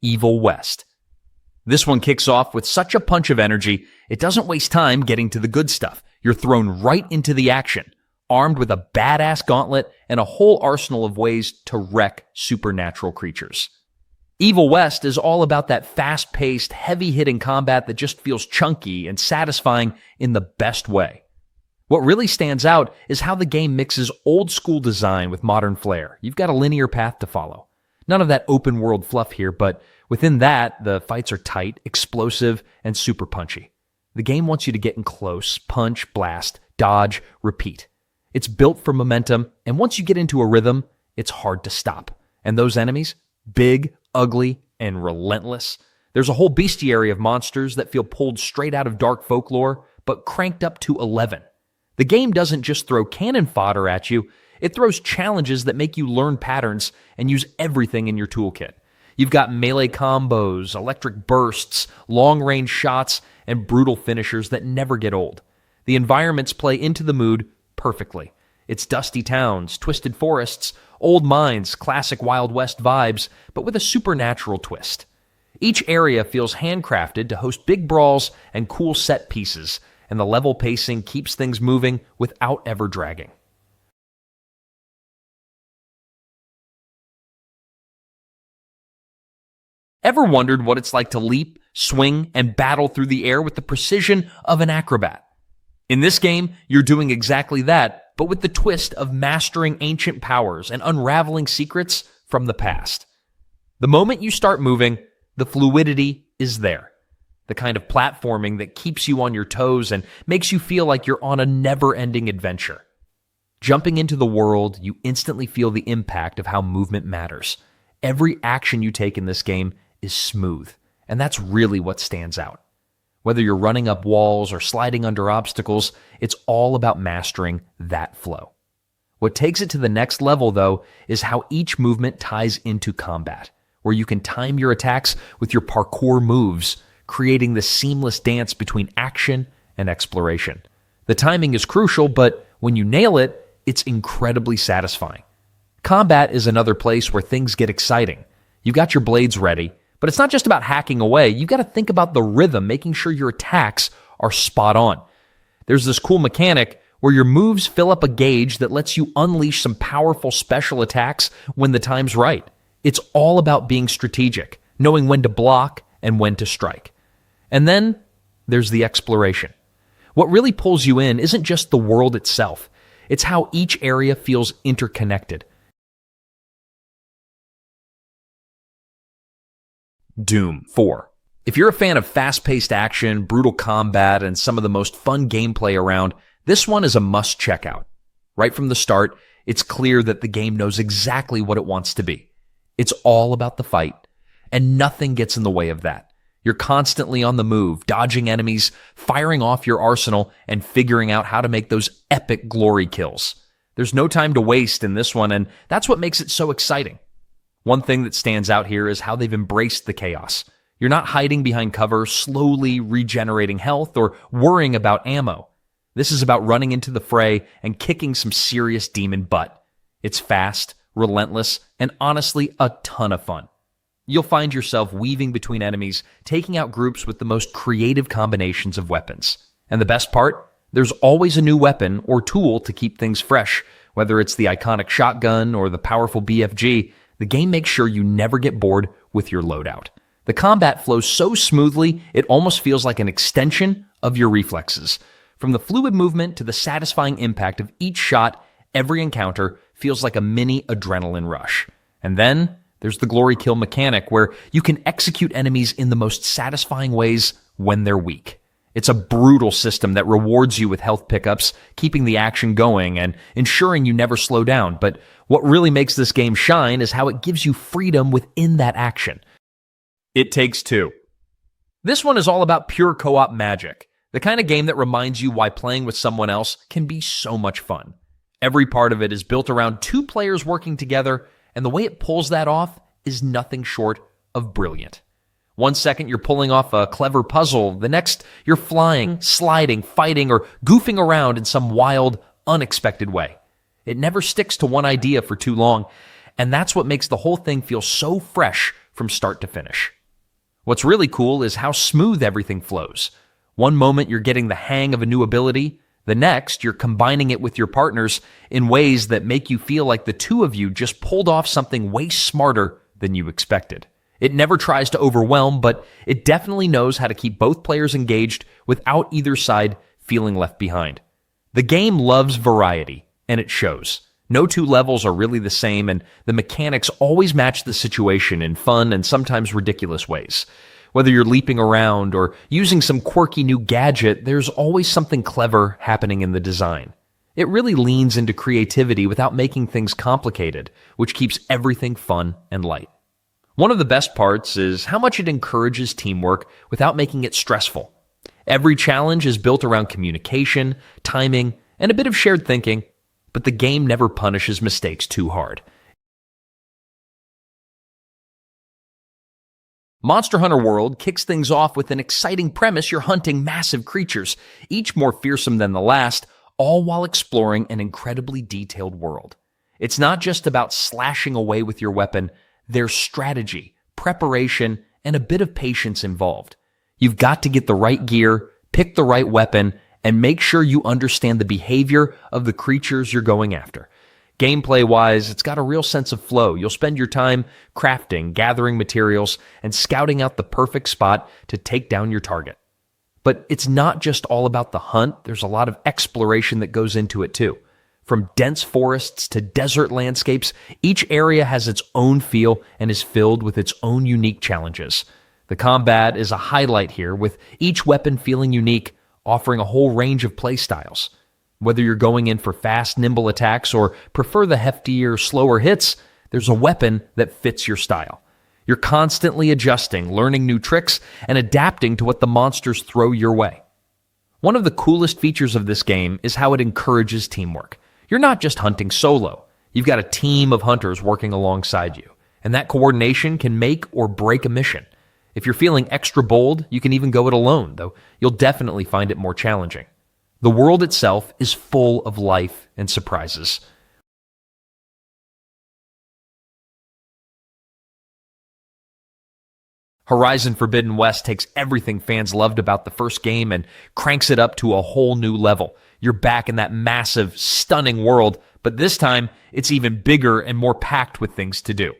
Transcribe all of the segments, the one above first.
Evil West. This one kicks off with such a punch of energy, it doesn't waste time getting to the good stuff. You're thrown right into the action, armed with a badass gauntlet and a whole arsenal of ways to wreck supernatural creatures. Evil West is all about that fast-paced, heavy-hitting combat that just feels chunky and satisfying in the best way. What really stands out is how the game mixes old-school design with modern flair. You've got a linear path to follow. None of that open-world fluff here, but within that, the fights are tight, explosive, and super punchy. The game wants you to get in close, punch, blast, dodge, repeat. It's built for momentum, and once you get into a rhythm, it's hard to stop. And those enemies? Big, ugly, and relentless. There's a whole bestiary of monsters that feel pulled straight out of dark folklore, but cranked up to 11. The game doesn't just throw cannon fodder at you, it throws challenges that make you learn patterns and use everything in your toolkit. You've got melee combos, electric bursts, long-range shots, and brutal finishers that never get old. The environments play into the mood perfectly. It's dusty towns, twisted forests, old mines, classic Wild West vibes, but with a supernatural twist. Each area feels handcrafted to host big brawls and cool set pieces, and the level pacing keeps things moving without ever dragging. Ever wondered what it's like to leap, swing, and battle through the air with the precision of an acrobat? In this game, you're doing exactly that, but with the twist of mastering ancient powers and unraveling secrets from the past. The moment you start moving, the fluidity is there. The kind of platforming that keeps you on your toes and makes you feel like you're on a never-ending adventure. Jumping into the world, you instantly feel the impact of how movement matters. Every action you take in this game is smooth, and that's really what stands out. Whether you're running up walls or sliding under obstacles, it's all about mastering that flow. What takes it to the next level, though, is how each movement ties into combat, where you can time your attacks with your parkour moves, creating the seamless dance between action and exploration. The timing is crucial, but when you nail it, it's incredibly satisfying. Combat is another place where things get exciting. You got your blades ready, but it's not just about hacking away. You've got to think about the rhythm, making sure your attacks are spot on. There's this cool mechanic where your moves fill up a gauge that lets you unleash some powerful special attacks when the time's right. It's all about being strategic, knowing when to block and when to strike. And then there's the exploration. What really pulls you in isn't just the world itself. It's how each area feels interconnected. Doom 4. If you're a fan of fast-paced action, brutal combat, and some of the most fun gameplay around, this one is a must-check out. Right from the start, it's clear that the game knows exactly what it wants to be. It's all about the fight, and nothing gets in the way of that. You're constantly on the move, dodging enemies, firing off your arsenal, and figuring out how to make those epic glory kills. There's no time to waste in this one, and that's what makes it so exciting. One thing that stands out here is how they've embraced the chaos. You're not hiding behind cover, slowly regenerating health, or worrying about ammo. This is about running into the fray and kicking some serious demon butt. It's fast, relentless, and honestly a ton of fun. You'll find yourself weaving between enemies, taking out groups with the most creative combinations of weapons. And the best part? There's always a new weapon or tool to keep things fresh. Whether it's the iconic shotgun or the powerful BFG, the game makes sure you never get bored with your loadout. The combat flows so smoothly, it almost feels like an extension of your reflexes. From the fluid movement to the satisfying impact of each shot, every encounter feels like a mini adrenaline rush. And then there's the glory kill mechanic, where you can execute enemies in the most satisfying ways when they're weak. It's a brutal system that rewards you with health pickups, keeping the action going and ensuring you never slow down. But what really makes this game shine is how it gives you freedom within that action. It Takes Two. This one is all about pure co-op magic, the kind of game that reminds you why playing with someone else can be so much fun. Every part of it is built around two players working together, and the way it pulls that off is nothing short of brilliant. One second you're pulling off a clever puzzle, the next you're flying, sliding, fighting, or goofing around in some wild, unexpected way. It never sticks to one idea for too long, and that's what makes the whole thing feel so fresh from start to finish. What's really cool is how smooth everything flows. One moment you're getting the hang of a new ability, the next you're combining it with your partners in ways that make you feel like the two of you just pulled off something way smarter than you expected. It never tries to overwhelm, but it definitely knows how to keep both players engaged without either side feeling left behind. The game loves variety, and it shows. No two levels are really the same, and the mechanics always match the situation in fun and sometimes ridiculous ways. Whether you're leaping around or using some quirky new gadget, there's always something clever happening in the design. It really leans into creativity without making things complicated, which keeps everything fun and light. One of the best parts is how much it encourages teamwork without making it stressful. Every challenge is built around communication, timing, and a bit of shared thinking, but the game never punishes mistakes too hard. Monster Hunter World kicks things off with an exciting premise. You're hunting massive creatures, each more fearsome than the last, all while exploring an incredibly detailed world. It's not just about slashing away with your weapon. There's strategy, preparation, and a bit of patience involved. You've got to get the right gear, pick the right weapon, and make sure you understand the behavior of the creatures you're going after. Gameplay-wise, it's got a real sense of flow. You'll spend your time crafting, gathering materials, and scouting out the perfect spot to take down your target. But it's not just all about the hunt. There's a lot of exploration that goes into it too. From dense forests to desert landscapes, each area has its own feel and is filled with its own unique challenges. The combat is a highlight here, with each weapon feeling unique, offering a whole range of playstyles. Whether you're going in for fast, nimble attacks or prefer the heftier, slower hits, there's a weapon that fits your style. You're constantly adjusting, learning new tricks, and adapting to what the monsters throw your way. One of the coolest features of this game is how it encourages teamwork. You're not just hunting solo. You've got a team of hunters working alongside you, and that coordination can make or break a mission. If you're feeling extra bold, you can even go it alone, though you'll definitely find it more challenging. The world itself is full of life and surprises. Horizon Forbidden West takes everything fans loved about the first game and cranks it up to a whole new level. You're back in that massive, stunning world, but this time it's even bigger and more packed with things to do.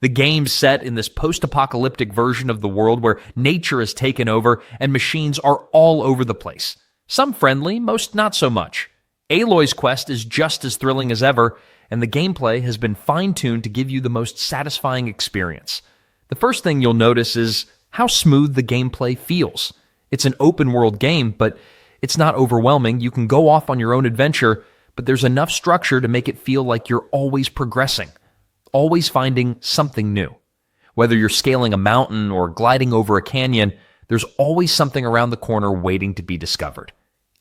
The game's set in this post-apocalyptic version of the world where nature has taken over and machines are all over the place. Some friendly, most not so much. Aloy's quest is just as thrilling as ever, and the gameplay has been fine-tuned to give you the most satisfying experience. The first thing you'll notice is how smooth the gameplay feels. It's an open-world game, but it's not overwhelming. You can go off on your own adventure, but there's enough structure to make it feel like you're always progressing, always finding something new. Whether you're scaling a mountain or gliding over a canyon, there's always something around the corner waiting to be discovered.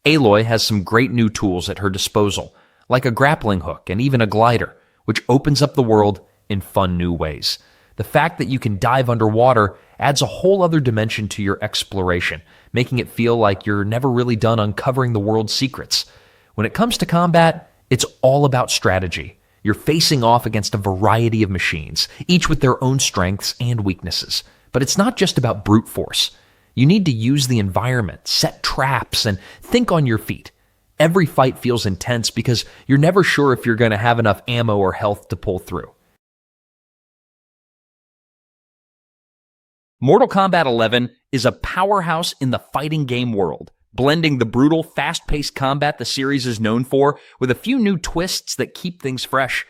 Aloy has some great new tools at her disposal, like a grappling hook and even a glider, which opens up the world in fun new ways. The fact that you can dive underwater adds a whole other dimension to your exploration, making it feel like you're never really done uncovering the world's secrets. When it comes to combat, it's all about strategy. You're facing off against a variety of machines, each with their own strengths and weaknesses. But it's not just about brute force. You need to use the environment, set traps, and think on your feet. Every fight feels intense because you're never sure if you're going to have enough ammo or health to pull through. Mortal Kombat 11 is a powerhouse in the fighting game world, blending the brutal, fast-paced combat the series is known for with a few new twists that keep things fresh.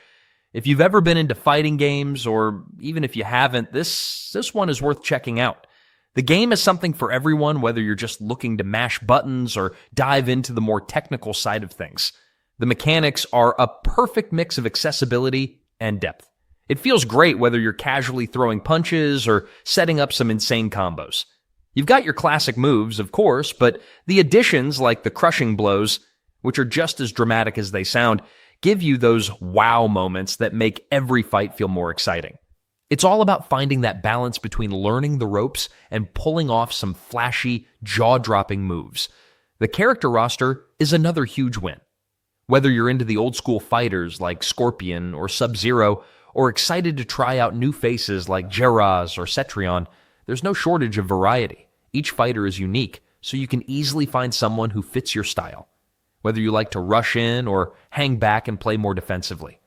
If you've ever been into fighting games, or even if you haven't, this one is worth checking out. The game is something for everyone, whether you're just looking to mash buttons or dive into the more technical side of things. The mechanics are a perfect mix of accessibility and depth. It feels great whether you're casually throwing punches or setting up some insane combos. You've got your classic moves, of course, but the additions like the crushing blows, which are just as dramatic as they sound, give you those wow moments that make every fight feel more exciting. It's all about finding that balance between learning the ropes and pulling off some flashy, jaw-dropping moves. The character roster is another huge win. Whether you're into the old-school fighters like Scorpion or Sub-Zero, or excited to try out new faces like Geraz or Cetrion, there's no shortage of variety. Each fighter is unique, so you can easily find someone who fits your style, whether you like to rush in or hang back and play more defensively.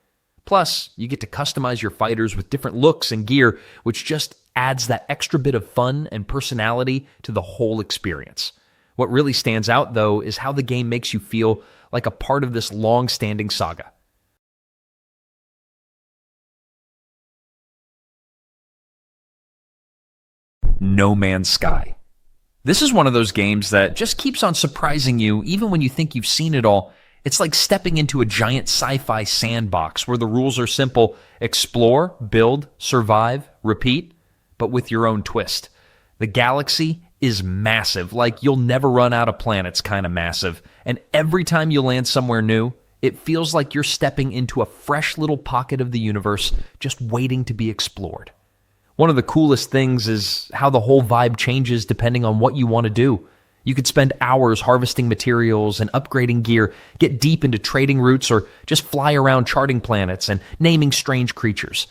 Plus, you get to customize your fighters with different looks and gear, which just adds that extra bit of fun and personality to the whole experience. What really stands out, though, is how the game makes you feel like a part of this long-standing saga. No Man's Sky. This is one of those games that just keeps on surprising you even when you think you've seen it all. It's like stepping into a giant sci-fi sandbox where the rules are simple: explore, build, survive, repeat, but with your own twist. The galaxy is massive, like you'll never run out of planets kind of massive, and every time you land somewhere new, it feels like you're stepping into a fresh little pocket of the universe just waiting to be explored. One of the coolest things is how the whole vibe changes depending on what you want to do. You could spend hours harvesting materials and upgrading gear, get deep into trading routes, or just fly around charting planets and naming strange creatures.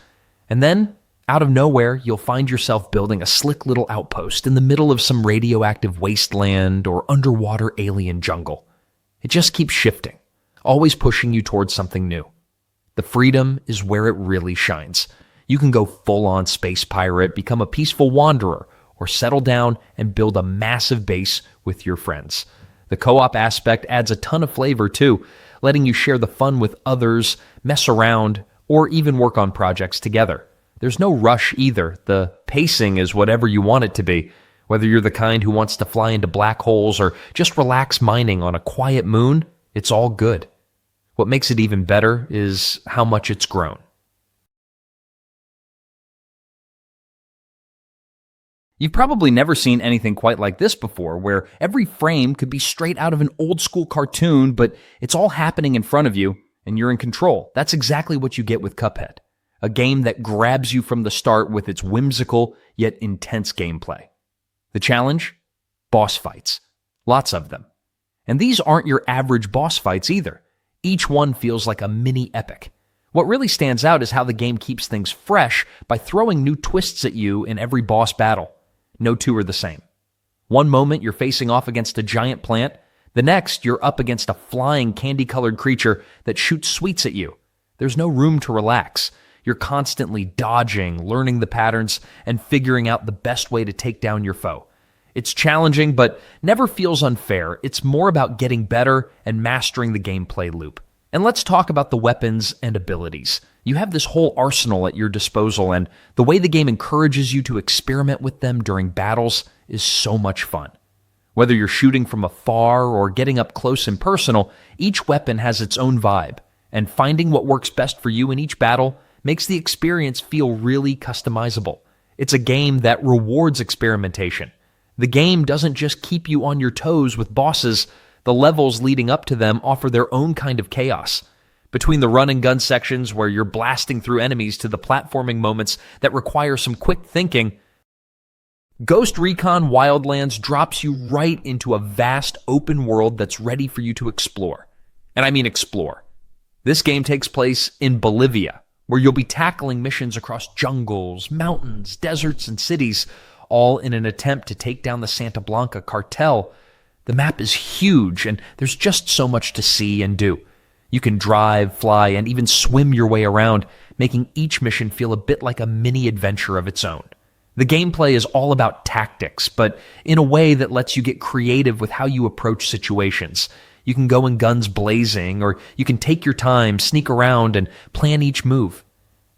And then, out of nowhere, you'll find yourself building a slick little outpost in the middle of some radioactive wasteland or underwater alien jungle. It just keeps shifting, always pushing you towards something new. The freedom is where it really shines. You can go full-on space pirate, become a peaceful wanderer, or settle down and build a massive base with your friends. The co-op aspect adds a ton of flavor too, letting you share the fun with others, mess around, or even work on projects together. There's no rush either. The pacing is whatever you want it to be, whether you're the kind who wants to fly into black holes or just relax mining on a quiet moon, it's all good. What makes it even better is how much it's grown. You've probably never seen anything quite like this before, where every frame could be straight out of an old-school cartoon, but it's all happening in front of you, and you're in control. That's exactly what you get with Cuphead, a game that grabs you from the start with its whimsical yet intense gameplay. The challenge? Boss fights. Lots of them. And these aren't your average boss fights either. Each one feels like a mini epic. What really stands out is how the game keeps things fresh by throwing new twists at you in every boss battle. No two are the same. One moment you're facing off against a giant plant, the next you're up against a flying candy-colored creature that shoots sweets at you. There's no room to relax. You're constantly dodging, learning the patterns, and figuring out the best way to take down your foe. It's challenging, but never feels unfair. It's more about getting better and mastering the gameplay loop. And let's talk about the weapons and abilities. You have this whole arsenal at your disposal, and the way the game encourages you to experiment with them during battles is so much fun. Whether you're shooting from afar or getting up close and personal, each weapon has its own vibe, and finding what works best for you in each battle makes the experience feel really customizable. It's a game that rewards experimentation. The game doesn't just keep you on your toes with bosses. The levels leading up to them offer their own kind of chaos. Between the run and gun sections where you're blasting through enemies to the platforming moments that require some quick thinking, Ghost Recon Wildlands drops you right into a vast open world that's ready for you to explore. And I mean explore. This game takes place in Bolivia, where you'll be tackling missions across jungles, mountains, deserts, and cities, all in an attempt to take down the Santa Blanca cartel. The map is huge, and there's just so much to see and do. You can drive, fly, and even swim your way around, making each mission feel a bit like a mini adventure of its own. The gameplay is all about tactics, but in a way that lets you get creative with how you approach situations. You can go in guns blazing, or you can take your time, sneak around, and plan each move.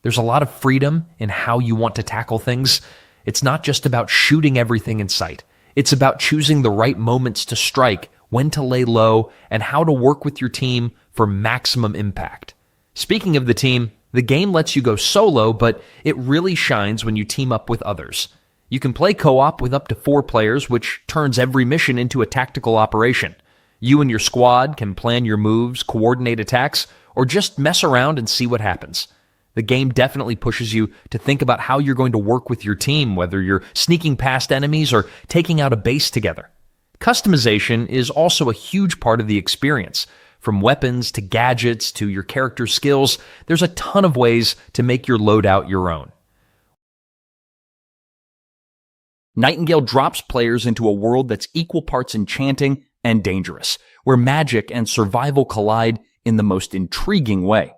There's a lot of freedom in how you want to tackle things. It's not just about shooting everything in sight. It's about choosing the right moments to strike, when to lay low, and how to work with your team for maximum impact. Speaking of the team, the game lets you go solo, but it really shines when you team up with others. You can play co-op with up to 4 players, which turns every mission into a tactical operation. You and your squad can plan your moves, coordinate attacks, or just mess around and see what happens. The game definitely pushes you to think about how you're going to work with your team, whether you're sneaking past enemies or taking out a base together. Customization is also a huge part of the experience. From weapons to gadgets to your character's skills, there's a ton of ways to make your loadout your own. Nightingale drops players into a world that's equal parts enchanting and dangerous, where magic and survival collide in the most intriguing way.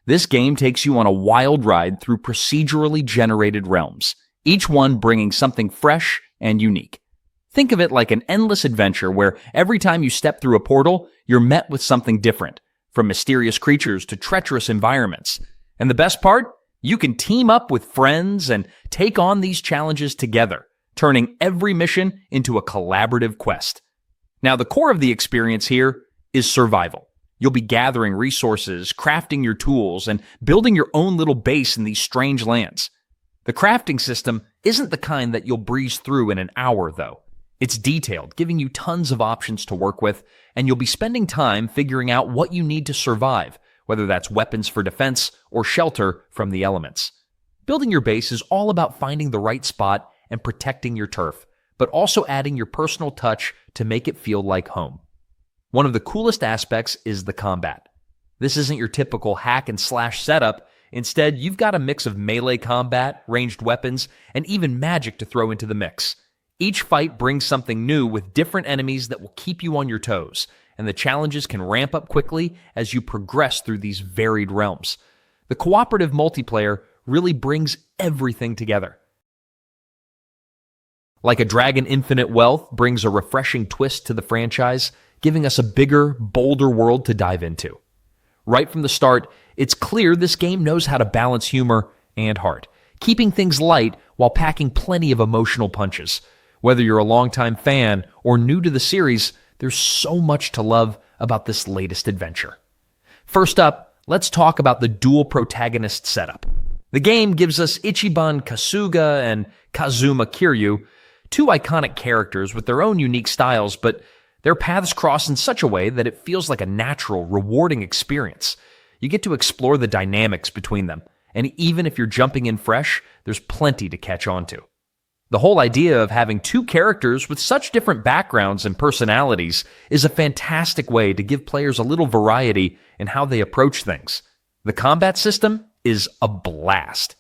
This game takes you on a wild ride through procedurally generated realms, each one bringing something fresh and unique. Think of it like an endless adventure where every time you step through a portal, you're met with something different, from mysterious creatures to treacherous environments. And the best part? You can team up with friends and take on these challenges together, turning every mission into a collaborative quest. Now, the core of the experience here is survival. You'll be gathering resources, crafting your tools, and building your own little base in these strange lands. The crafting system isn't the kind that you'll breeze through in an hour, though. It's detailed, giving you tons of options to work with, and you'll be spending time figuring out what you need to survive, whether that's weapons for defense or shelter from the elements. Building your base is all about finding the right spot and protecting your turf, but also adding your personal touch to make it feel like home. One of the coolest aspects is the combat. This isn't your typical hack and slash setup. Instead, you've got a mix of melee combat, ranged weapons, and even magic to throw into the mix. Each fight brings something new with different enemies that will keep you on your toes, and the challenges can ramp up quickly as you progress through these varied realms. The cooperative multiplayer really brings everything together. Like a Dragon Infinite Wealth brings a refreshing twist to the franchise, giving us a bigger, bolder world to dive into. Right from the start, it's clear this game knows how to balance humor and heart, keeping things light while packing plenty of emotional punches. Whether you're a longtime fan or new to the series, there's so much to love about this latest adventure. First up, let's talk about the dual protagonist setup. The game gives us Ichiban Kasuga and Kazuma Kiryu, two iconic characters with their own unique styles, but their paths cross in such a way that it feels like a natural, rewarding experience. You get to explore the dynamics between them, and even if you're jumping in fresh, there's plenty to catch on to. The whole idea of having two characters with such different backgrounds and personalities is a fantastic way to give players a little variety in how they approach things. The combat system is a blast.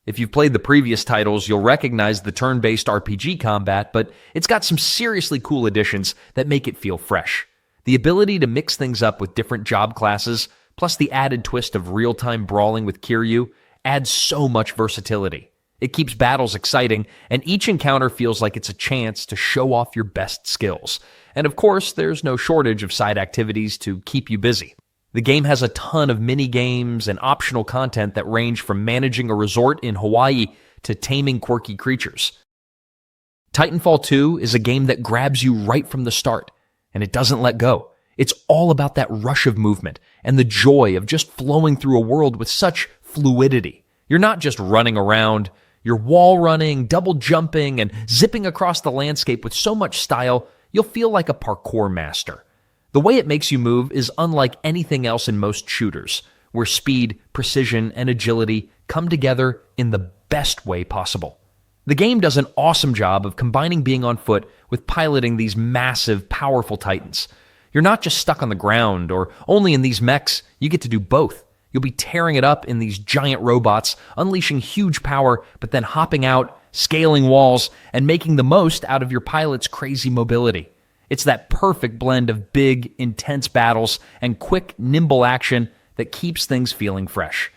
If you've played the previous titles, you'll recognize the turn-based RPG combat, but it's got some seriously cool additions that make it feel fresh. The ability to mix things up with different job classes, plus the added twist of real-time brawling with Kiryu, adds so much versatility. It keeps battles exciting, and each encounter feels like it's a chance to show off your best skills. And of course, there's no shortage of side activities to keep you busy. The game has a ton of mini-games and optional content that range from managing a resort in Hawaii to taming quirky creatures. Titanfall 2 is a game that grabs you right from the start, and it doesn't let go. It's all about that rush of movement and the joy of just flowing through a world with such fluidity. You're not just running around, you're wall running, double jumping, and zipping across the landscape with so much style, you'll feel like a parkour master. The way it makes you move is unlike anything else in most shooters, where speed, precision, and agility come together in the best way possible. The game does an awesome job of combining being on foot with piloting these massive, powerful titans. You're not just stuck on the ground or only in these mechs, you get to do both. You'll be tearing it up in these giant robots, unleashing huge power, but then hopping out, scaling walls, and making the most out of your pilot's crazy mobility. It's that perfect blend of big, intense battles and quick, nimble action that keeps things feeling fresh.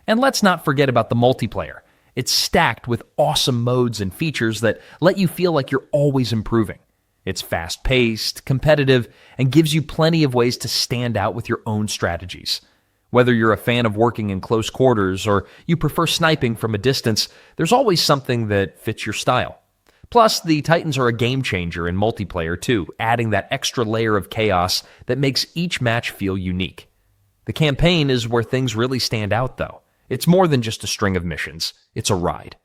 And let's not forget about the multiplayer. It's stacked with awesome modes and features that let you feel like you're always improving. It's fast-paced, competitive, and gives you plenty of ways to stand out with your own strategies. Whether you're a fan of working in close quarters or you prefer sniping from a distance, there's always something that fits your style. Plus, the Titans are a game changer in multiplayer too, adding that extra layer of chaos that makes each match feel unique. The campaign is where things really stand out though. It's more than just a string of missions, it's a ride.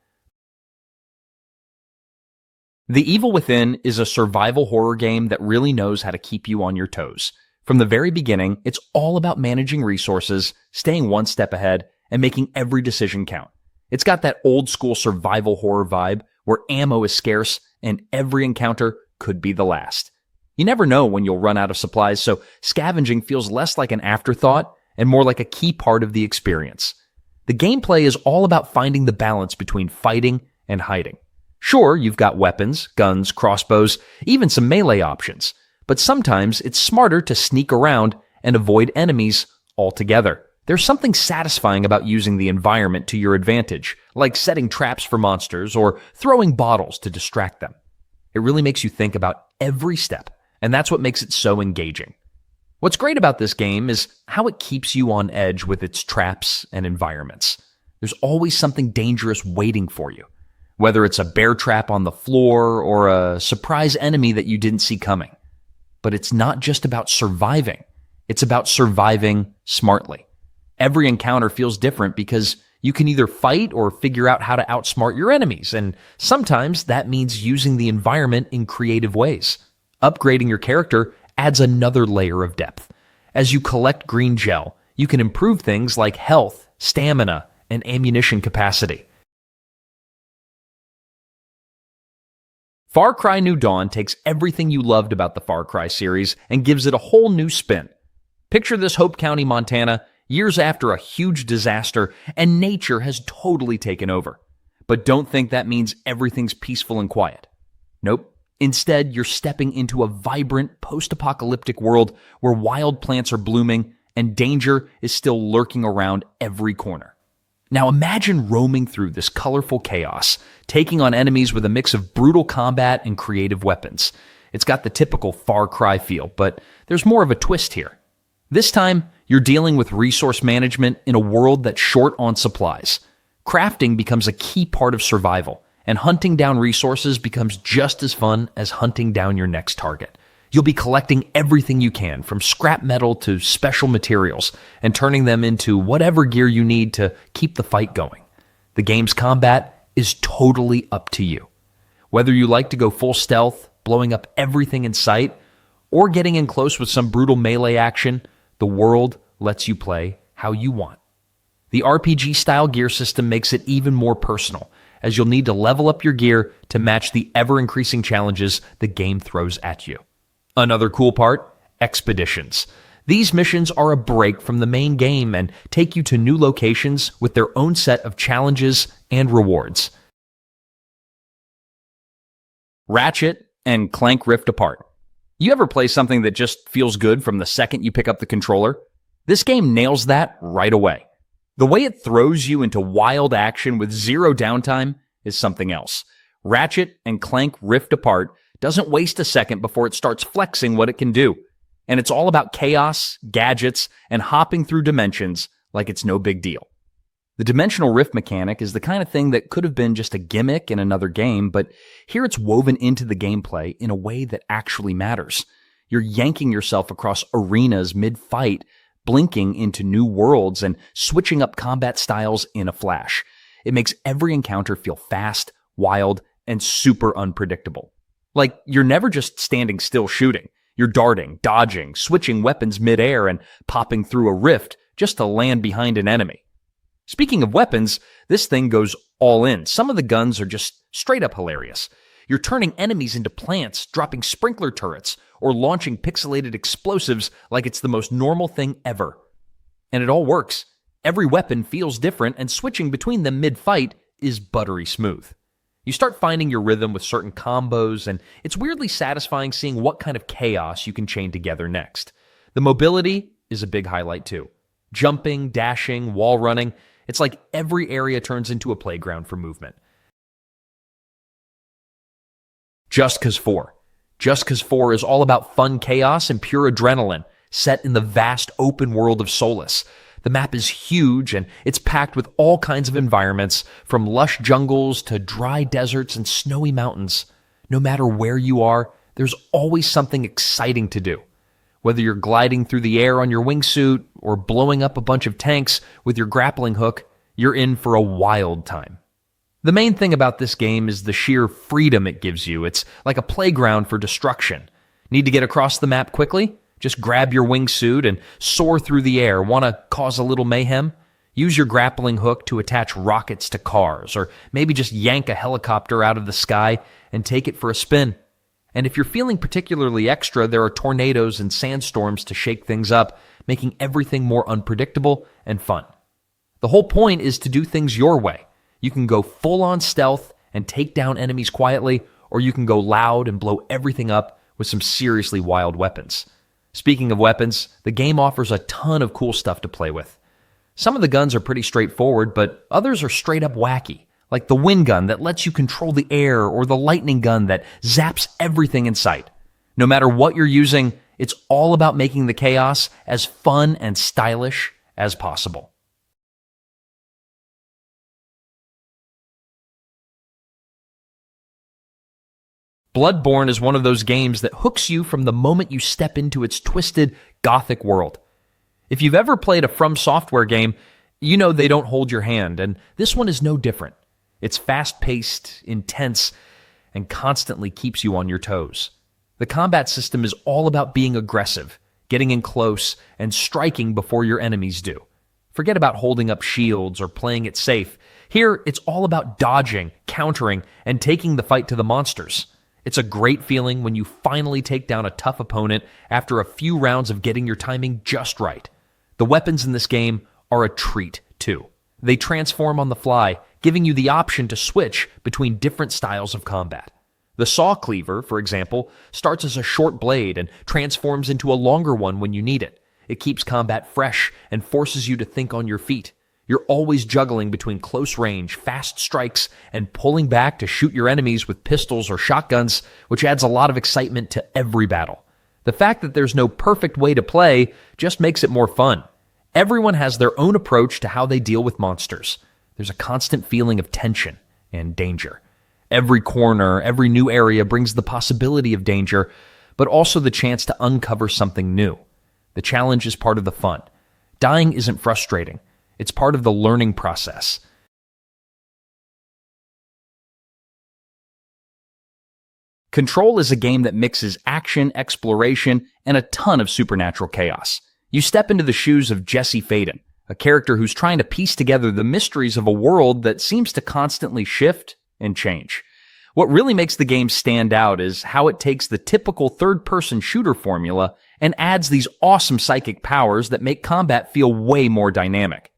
The Evil Within is a survival horror game that really knows how to keep you on your toes. From the very beginning, it's all about managing resources, staying one step ahead, and making every decision count. It's got that old school survival horror vibe where ammo is scarce and every encounter could be the last. You never know when you'll run out of supplies, so scavenging feels less like an afterthought and more like a key part of the experience. The gameplay is all about finding the balance between fighting and hiding. Sure, you've got weapons, guns, crossbows, even some melee options, but sometimes it's smarter to sneak around and avoid enemies altogether. There's something satisfying about using the environment to your advantage, like setting traps for monsters or throwing bottles to distract them. It really makes you think about every step, and that's what makes it so engaging. What's great about this game is how it keeps you on edge with its traps and environments. There's always something dangerous waiting for you, whether it's a bear trap on the floor or a surprise enemy that you didn't see coming. But it's not just about surviving. It's about surviving smartly. Every encounter feels different because you can either fight or figure out how to outsmart your enemies, and sometimes that means using the environment in creative ways. Upgrading your character adds another layer of depth. As you collect green gel, you can improve things like health, stamina, and ammunition capacity. Far Cry New Dawn takes everything you loved about the Far Cry series and gives it a whole new spin. Picture this: Hope County, Montana, years after a huge disaster, and nature has totally taken over. But don't think that means everything's peaceful and quiet. Nope. Instead, you're stepping into a vibrant post-apocalyptic world where wild plants are blooming and danger is still lurking around every corner. Now imagine roaming through this colorful chaos, taking on enemies with a mix of brutal combat and creative weapons. It's got the typical Far Cry feel, but there's more of a twist here. This time, you're dealing with resource management in a world that's short on supplies. Crafting becomes a key part of survival, and hunting down resources becomes just as fun as hunting down your next target. You'll be collecting everything you can, from scrap metal to special materials, and turning them into whatever gear you need to keep the fight going. The game's combat is totally up to you. Whether you like to go full stealth, blowing up everything in sight, or getting in close with some brutal melee action, the world lets you play how you want. The RPG-style gear system makes it even more personal, as you'll need to level up your gear to match the ever-increasing challenges the game throws at you. Another cool part: expeditions. These missions are a break from the main game and take you to new locations with their own set of challenges and rewards. Ratchet and Clank Rift Apart. You ever play something that just feels good from the second you pick up the controller? This game nails that right away. The way it throws you into wild action with zero downtime is something else. Ratchet and Clank Rift Apart doesn't waste a second before it starts flexing what it can do. And it's all about chaos, gadgets, and hopping through dimensions like it's no big deal. The dimensional rift mechanic is the kind of thing that could have been just a gimmick in another game, but here it's woven into the gameplay in a way that actually matters. You're yanking yourself across arenas mid-fight, blinking into new worlds, and switching up combat styles in a flash. It makes every encounter feel fast, wild, and super unpredictable. Like, you're never just standing still shooting. You're darting, dodging, switching weapons mid-air, and popping through a rift just to land behind an enemy. Speaking of weapons, this thing goes all in. Some of the guns are just straight up hilarious. You're turning enemies into plants, dropping sprinkler turrets, or launching pixelated explosives like it's the most normal thing ever. And it all works. Every weapon feels different, and switching between them mid-fight is buttery smooth. You start finding your rhythm with certain combos, and it's weirdly satisfying seeing what kind of chaos you can chain together next. The mobility is a big highlight too. Jumping, dashing, wall running, it's like every area turns into a playground for movement. Just Cause 4. Just Cause 4 is all about fun chaos and pure adrenaline, set in the vast open world of Solus. The map is huge, and it's packed with all kinds of environments, from lush jungles to dry deserts and snowy mountains. No matter where you are, there's always something exciting to do. Whether you're gliding through the air on your wingsuit or blowing up a bunch of tanks with your grappling hook, you're in for a wild time. The main thing about this game is the sheer freedom it gives you. It's like a playground for destruction. Need to get across the map quickly? Just grab your wingsuit and soar through the air. Want to cause a little mayhem? Use your grappling hook to attach rockets to cars, or maybe just yank a helicopter out of the sky and take it for a spin. And if you're feeling particularly extra, there are tornadoes and sandstorms to shake things up, making everything more unpredictable and fun. The whole point is to do things your way. You can go full-on stealth and take down enemies quietly, or you can go loud and blow everything up with some seriously wild weapons. Speaking of weapons, the game offers a ton of cool stuff to play with. Some of the guns are pretty straightforward, but others are straight up wacky, like the wind gun that lets you control the air or the lightning gun that zaps everything in sight. No matter what you're using, it's all about making the chaos as fun and stylish as possible. Bloodborne is one of those games that hooks you from the moment you step into its twisted, gothic world. If you've ever played a From Software game, you know they don't hold your hand, and this one is no different. It's fast-paced, intense, and constantly keeps you on your toes. The combat system is all about being aggressive, getting in close, and striking before your enemies do. Forget about holding up shields or playing it safe. Here, it's all about dodging, countering, and taking the fight to the monsters. It's a great feeling when you finally take down a tough opponent after a few rounds of getting your timing just right. The weapons in this game are a treat, too. They transform on the fly, giving you the option to switch between different styles of combat. The saw cleaver, for example, starts as a short blade and transforms into a longer one when you need it. It keeps combat fresh and forces you to think on your feet. You're always juggling between close range, fast strikes, and pulling back to shoot your enemies with pistols or shotguns, which adds a lot of excitement to every battle. The fact that there's no perfect way to play just makes it more fun. Everyone has their own approach to how they deal with monsters. There's a constant feeling of tension and danger. Every corner, every new area brings the possibility of danger, but also the chance to uncover something new. The challenge is part of the fun. Dying isn't frustrating. It's part of the learning process. Control is a game that mixes action, exploration, and a ton of supernatural chaos. You step into the shoes of Jesse Faden, a character who's trying to piece together the mysteries of a world that seems to constantly shift and change. What really makes the game stand out is how it takes the typical third-person shooter formula and adds these awesome psychic powers that make combat feel way more dynamic.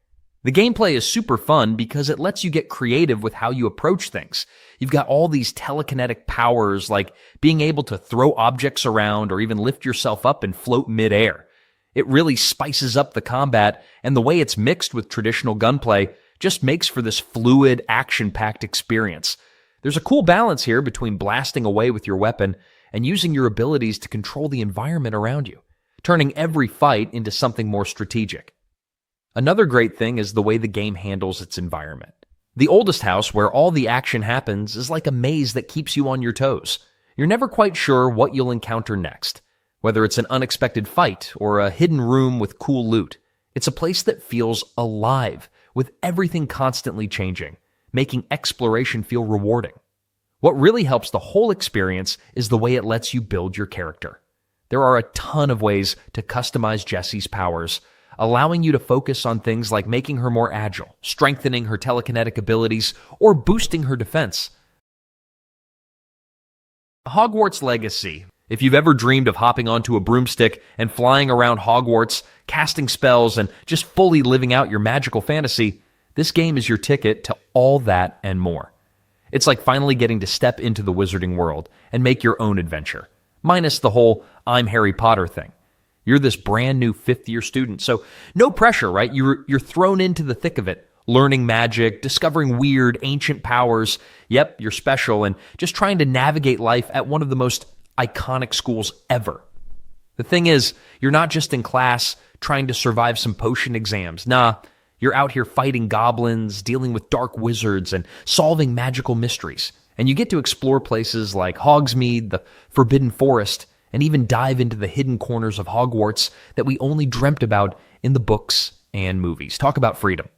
The gameplay is super fun because it lets you get creative with how you approach things. You've got all these telekinetic powers like being able to throw objects around or even lift yourself up and float mid-air. It really spices up the combat, and the way it's mixed with traditional gunplay just makes for this fluid, action-packed experience. There's a cool balance here between blasting away with your weapon and using your abilities to control the environment around you, turning every fight into something more strategic. Another great thing is the way the game handles its environment. The oldest house, where all the action happens, is like a maze that keeps you on your toes. You're never quite sure what you'll encounter next, whether it's an unexpected fight or a hidden room with cool loot. It's a place that feels alive, with everything constantly changing, making exploration feel rewarding. What really helps the whole experience is the way it lets you build your character. There are a ton of ways to customize Jessie's powers, allowing you to focus on things like making her more agile, strengthening her telekinetic abilities, or boosting her defense. Hogwarts Legacy. If you've ever dreamed of hopping onto a broomstick and flying around Hogwarts, casting spells, and just fully living out your magical fantasy, this game is your ticket to all that and more. It's like finally getting to step into the wizarding world and make your own adventure, minus the whole I'm Harry Potter thing. You're this brand new fifth-year student, so no pressure, right? You're thrown into the thick of it, learning magic, discovering weird, ancient powers. Yep, you're special, and just trying to navigate life at one of the most iconic schools ever. The thing is, you're not just in class trying to survive some potion exams. Nah, you're out here fighting goblins, dealing with dark wizards, and solving magical mysteries. And you get to explore places like Hogsmeade, the Forbidden Forest, and even dive into the hidden corners of Hogwarts that we only dreamt about in the books and movies. Talk about freedom.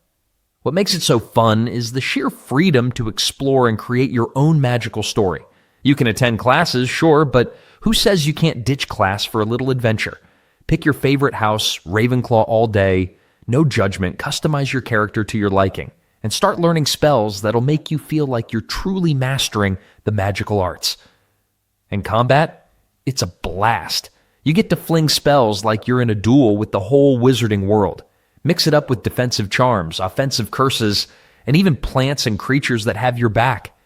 What makes it so fun is the sheer freedom to explore and create your own magical story. You can attend classes, sure, but who says you can't ditch class for a little adventure? Pick your favorite house, Ravenclaw all day, no judgment, customize your character to your liking, and start learning spells that'll make you feel like you're truly mastering the magical arts. And combat? It's a blast. You get to fling spells like you're in a duel with the whole wizarding world. Mix it up with defensive charms, offensive curses, and even plants and creatures that have your back.